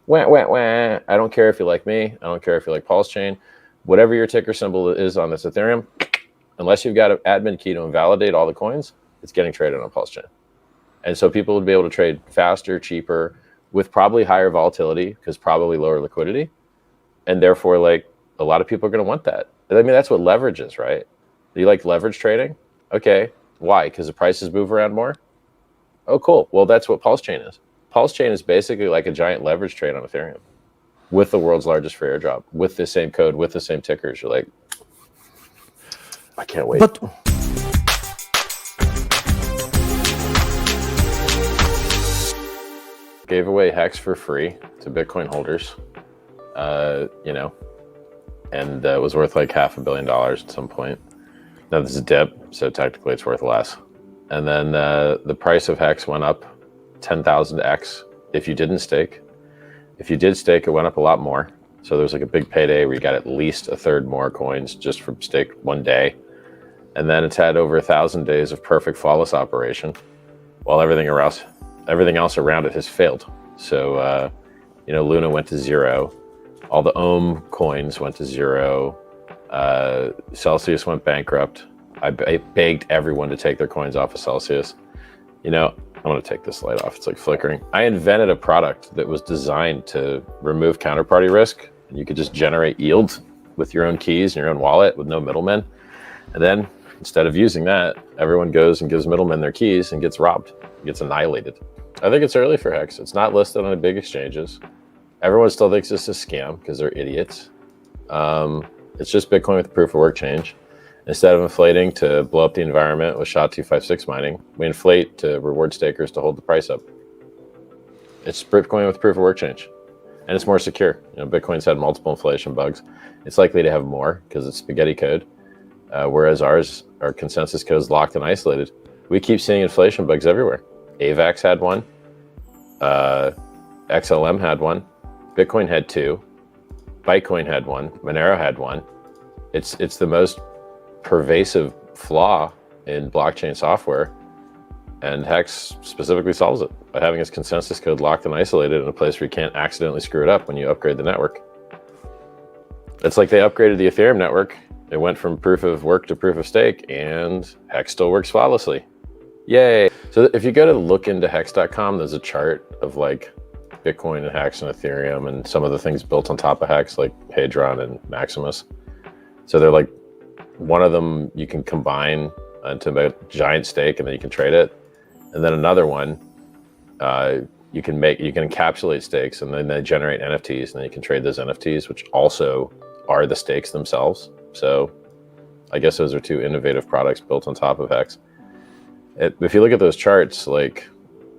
Wah, wah, wah. I don't care if you like me. I don't care if you like PulseChain. Whatever your ticker symbol is on this Ethereum, unless you've got an admin key to invalidate all the coins, it's getting traded on PulseChain. And so people would be able to trade faster, cheaper, with probably higher volatility because probably lower liquidity. And therefore, like, a lot of people are going to want that. I mean, that's what leverage is, right? Do you like leverage trading? Okay. Why? Because the prices move around more? Oh, cool. Well, that's what PulseChain is. PulseChain is basically like a giant leverage trade on Ethereum with the world's largest free airdrop, with the same code, with the same tickers. You're like, I can't wait. But gave away Hex for free to Bitcoin holders, you know, and it was worth like $500 million at some point. Now this is a dip, so technically it's worth less. And then the price of Hex went up 10,000x if you didn't stake. If you did stake, it went up a lot more. So there was like a big payday where you got at least a third more coins just from stake one day. And then it's had over 1,000 days of perfect flawless operation, while everything else around it has failed. So, you know, Luna went to 0. All the Ohm coins went to 0. Celsius went bankrupt. I begged everyone to take their coins off of Celsius. You know, I'm going to take this light off. It's like flickering. I invented a product that was designed to remove counterparty risk. You could just generate yield with your own keys and your own wallet with no middlemen. And then instead of using that, everyone goes and gives middlemen their keys and gets robbed, gets annihilated. I think it's early for Hex. It's not listed on the big exchanges. Everyone still thinks this is a scam because they're idiots. It's just Bitcoin with proof of work change. Instead of inflating to blow up the environment with SHA-256 mining, we inflate to reward stakers to hold the price up. It's Bitcoin with proof of work change, and it's more secure. You know, Bitcoin's had multiple inflation bugs. It's likely to have more because it's spaghetti code, whereas our consensus code is locked and isolated. We keep seeing inflation bugs everywhere. AVAX had one, XLM had one, Bitcoin had 2, Bytecoin had one, Monero had one. It's the most pervasive flaw in blockchain software, and Hex specifically solves it by having its consensus code locked and isolated in a place where you can't accidentally screw it up when you upgrade the network. It's like they upgraded the Ethereum network. It went from proof of work to proof of stake, and Hex still works flawlessly. Yay. So if you go to lookintohex.com, there's a chart of like Bitcoin and Hex and Ethereum and some of the things built on top of Hex, like Hadron and Maximus. So they're like, one of them you can combine into a giant stake and then you can trade it. And then another one, you can encapsulate stakes and then they generate NFTs, and then you can trade those NFTs, which also are the stakes themselves. So I guess those are two innovative products built on top of Hex. If you look at those charts, like,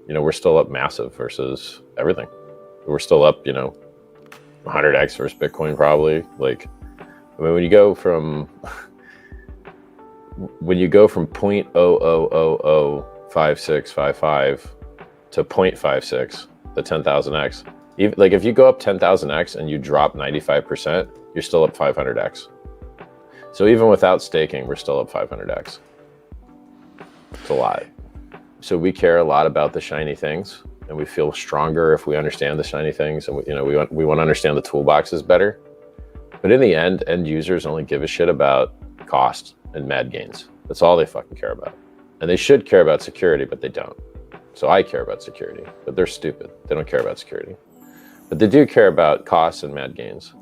you know, we're still up massive versus everything. We're still up, you know, 100x versus Bitcoin probably. Like, I mean, when you go from 0.0005655 to 0.56, the 10,000x, even like if you go up 10,000x and you drop 95%, you're still up 500x. So even without staking, we're still up 500x. It's a lot. So we care a lot about the shiny things, and we feel stronger if we understand the shiny things, and we want to understand the toolboxes better. But in the end users only give a shit about cost and mad gains. That's all they fucking care about. And they should care about security, but they don't. So I care about security, but they're stupid. They don't care about security. But they do care about costs and mad gains.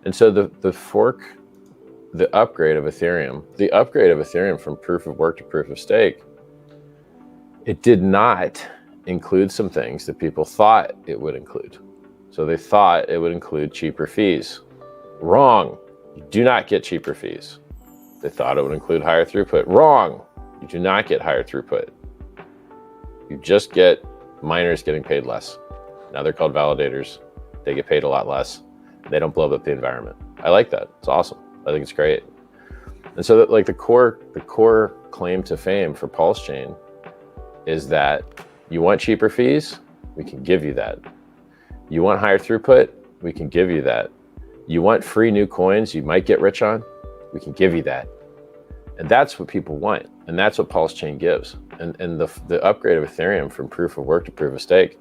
And so the upgrade of Ethereum from proof of work to proof of stake, it did not include some things that people thought it would include. So they thought it would include cheaper fees. Wrong. You do not get cheaper fees. They thought it would include higher throughput. Wrong. You do not get higher throughput. You just get miners getting paid less. Now they're called validators. They get paid a lot less. They don't blow up the environment. I like that. It's awesome. I think it's great. And so that, like, the core claim to fame for PulseChain is that you want cheaper fees, we can give you that. You want higher throughput, we can give you that. You want free new coins you might get rich on, we can give you that. And that's what people want. And that's what PulseChain gives. And the upgrade of Ethereum from proof of work to proof of stake,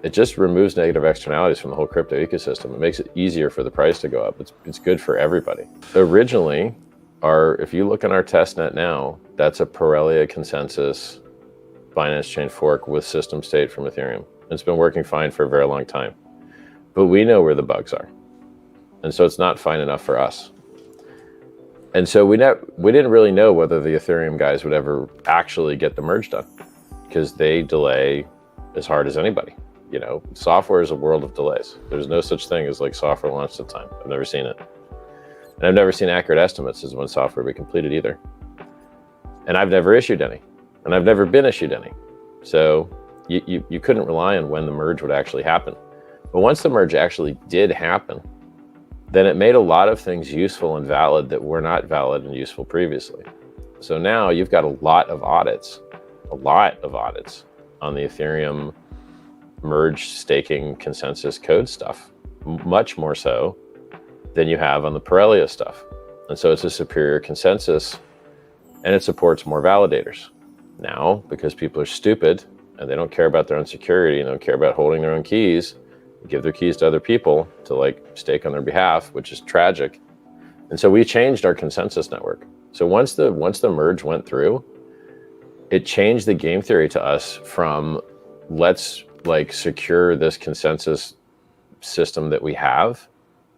It just removes negative externalities from the whole crypto ecosystem. It makes it easier for the price to go up. It's good for everybody. Originally, if you look on our testnet now, that's a Parelia consensus Binance Chain fork with system state from Ethereum. It's been working fine for a very long time. But we know where the bugs are. And so it's not fine enough for us. And so we didn't really know whether the Ethereum guys would ever actually get the merge done, because they delay as hard as anybody. You know, software is a world of delays. There's no such thing as like software launched at time. I've never seen it. And I've never seen accurate estimates as when software will be completed either. And I've never issued any. And I've never been issued any. So you couldn't rely on when the merge would actually happen. But once the merge actually did happen, then it made a lot of things useful and valid that were not valid and useful previously. So now you've got a lot of audits on the Ethereum merge staking consensus code stuff, much more so than you have on the Parelia stuff. And so it's a superior consensus, and it supports more validators. Now, because people are stupid and they don't care about their own security and don't care about holding their own keys, they give their keys to other people to like stake on their behalf, which is tragic. And so we changed our consensus network. So once the merge went through, it changed the game theory to us from let's like secure this consensus system that we have,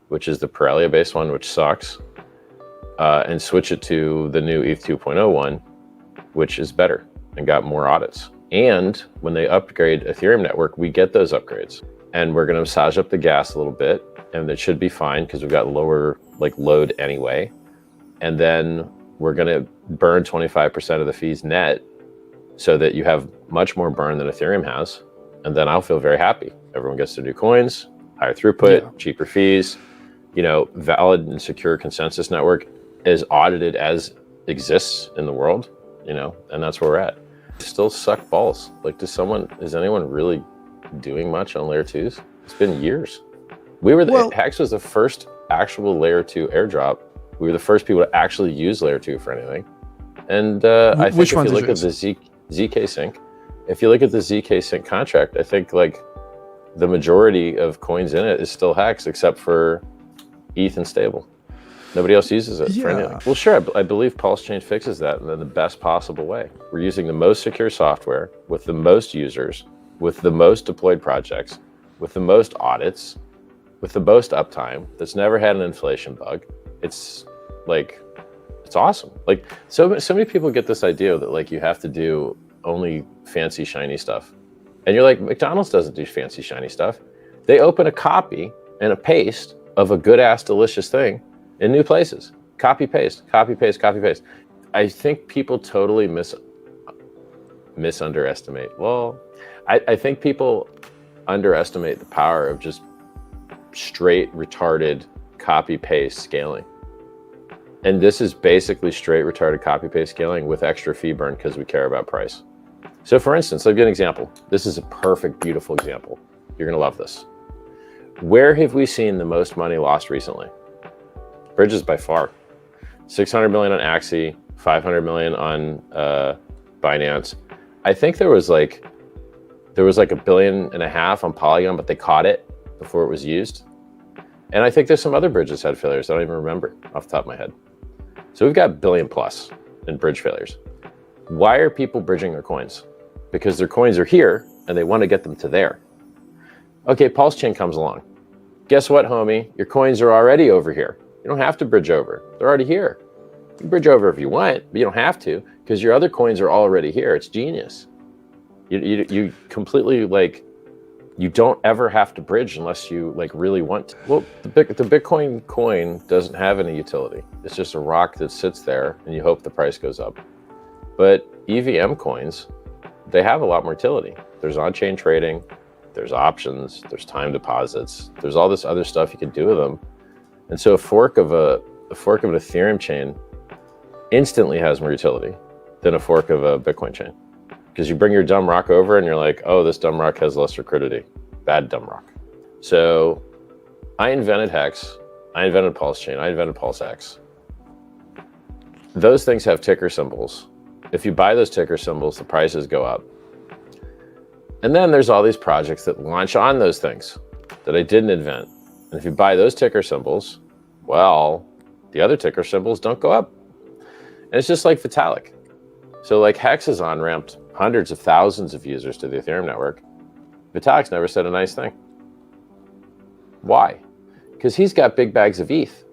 which is the Parelia based one, which sucks, and switch it to the new ETH 2.0 one, which is better and got more audits. And when they upgrade Ethereum network, we get those upgrades, and we're going to massage up the gas a little bit, and it should be fine because we've got lower like load anyway. And then we're going to burn 25% of the fees net so that you have much more burn than Ethereum has. And then I'll feel very happy. Everyone gets their new coins, higher throughput, cheaper fees, you know, valid and secure consensus network as audited as exists in the world, you know, and that's where we're at. Still suck balls. Like, is anyone really doing much on layer 2s? It's been years. Hex was the first actual layer 2 airdrop. We were the first people to actually use layer 2 for anything. And I think if you look at the ZK Sync, if you look at the ZK Sync contract, I think like the majority of coins in it is still Hex, except for ETH and stable. Nobody else uses it for anything. Well, sure, I believe PulseChain fixes that in the best possible way. We're using the most secure software with the most users, with the most deployed projects, with the most audits, with the most uptime that's never had an inflation bug. It's like, it's awesome. Like so many people get this idea that like you have to do only fancy shiny stuff. And you're like, McDonald's doesn't do fancy shiny stuff. They open a copy and a paste of a good ass delicious thing in new places. Copy paste, copy paste, copy paste. I think people totally underestimate. Well, I think people underestimate the power of just straight retarded copy paste scaling. And this is basically straight retarded copy paste scaling with extra fee burn because we care about price. So for instance, I'll give an example. This is a perfect, beautiful example. You're gonna love this. Where have we seen the most money lost recently? Bridges by far. 600 million on Axie, 500 million on Binance. I think there was like $1.5 billion on Polygon, but they caught it before it was used. And I think there's some other bridges had failures. I don't even remember off the top of my head. So we've got billion plus in bridge failures. Why are people bridging their coins? Because their coins are here and they want to get them to there. Okay, PulseChain comes along. Guess what, homie? Your coins are already over here. You don't have to bridge over. They're already here. You can bridge over if you want, but you don't have to because your other coins are already here. It's genius. You completely like, you don't ever have to bridge unless you like really want to. Well, the Bitcoin coin doesn't have any utility. It's just a rock that sits there and you hope the price goes up. But EVM coins, they have a lot more utility. There's on-chain trading, there's options, there's time deposits, there's all this other stuff you can do with them. And so a fork of an Ethereum chain instantly has more utility than a fork of a Bitcoin chain. Because you bring your dumb rock over and you're like, oh, this dumb rock has less liquidity. Bad dumb rock. So I invented Hex, I invented PulseChain, I invented Pulse Hex. Those things have ticker symbols. If you buy those ticker symbols, the prices go up. And then there's all these projects that launch on those things that I didn't invent. And if you buy those ticker symbols, well, the other ticker symbols don't go up. And it's just like Vitalik. So like Hex has on-ramped hundreds of thousands of users to the Ethereum network. Vitalik's never said a nice thing. Why? Because he's got big bags of ETH.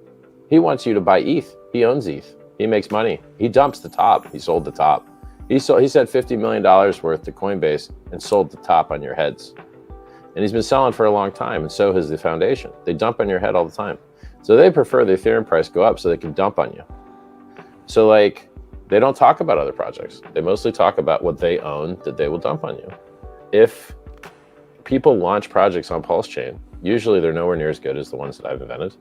He wants you to buy ETH. He owns ETH. He makes money. He dumps the top. He sold the top. He said $50 million worth to Coinbase and sold the top on your heads. And he's been selling for a long time, and so has the foundation. They dump on your head all the time. So they prefer the Ethereum price go up so they can dump on you. So like, they don't talk about other projects. They mostly talk about what they own that they will dump on you. If people launch projects on PulseChain, usually they're nowhere near as good as the ones that I've invented.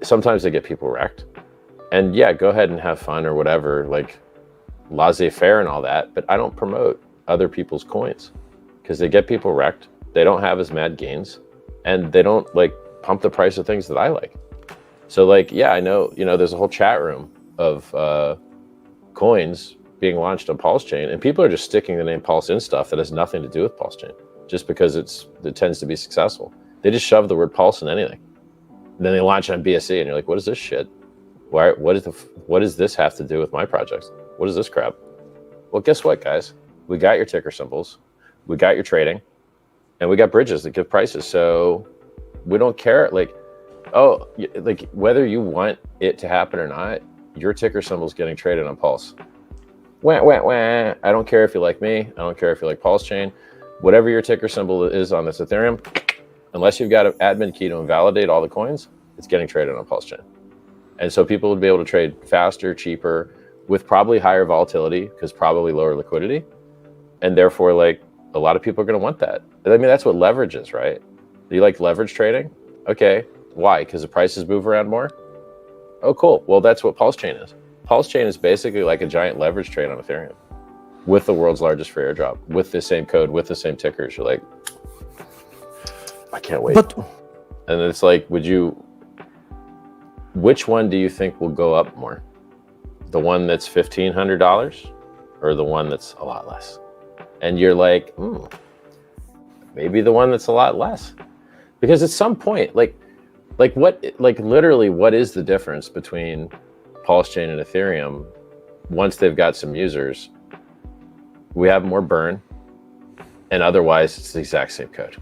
Sometimes they get people wrecked. And yeah, go ahead and have fun or whatever, like laissez-faire and all that, but I don't promote other people's coins because they get people wrecked. They don't have as mad gains, and they don't like pump the price of things that I like. So like, yeah, I know, there's a whole chat room of coins being launched on PulseChain, and people are just sticking the name Pulse in stuff that has nothing to do with PulseChain, just because it tends to be successful. They just shove the word Pulse in anything. And then they launch on BSC, and you're like, what is this shit? What does this have to do with my projects? What is this crap? Well, guess what, guys? We got your ticker symbols, we got your trading, and we got bridges that give prices. So we don't care, like whether you want it to happen or not, your ticker symbol is getting traded on Pulse. Wah, wah, wah. I don't care if you like me. I don't care if you like PulseChain. Whatever your ticker symbol is on this Ethereum, unless you've got an admin key to invalidate all the coins, it's getting traded on PulseChain. And so people would be able to trade faster, cheaper, with probably higher volatility because probably lower liquidity. And therefore, like, a lot of people are going to want that. I mean, that's what leverage is, right? Do you like leverage trading? Okay. Why? Because the prices move around more? Oh, cool. Well, that's what PulseChain is. PulseChain is basically like a giant leverage trade on Ethereum with the world's largest free airdrop, with the same code, with the same tickers. You're like, I can't wait. And it's like, which one do you think will go up more? The one that's $1,500 or the one that's a lot less? And you're like, maybe the one that's a lot less. Because at some point, literally, what is the difference between PulseChain and Ethereum once they've got some users? We have more burn, and otherwise it's the exact same code.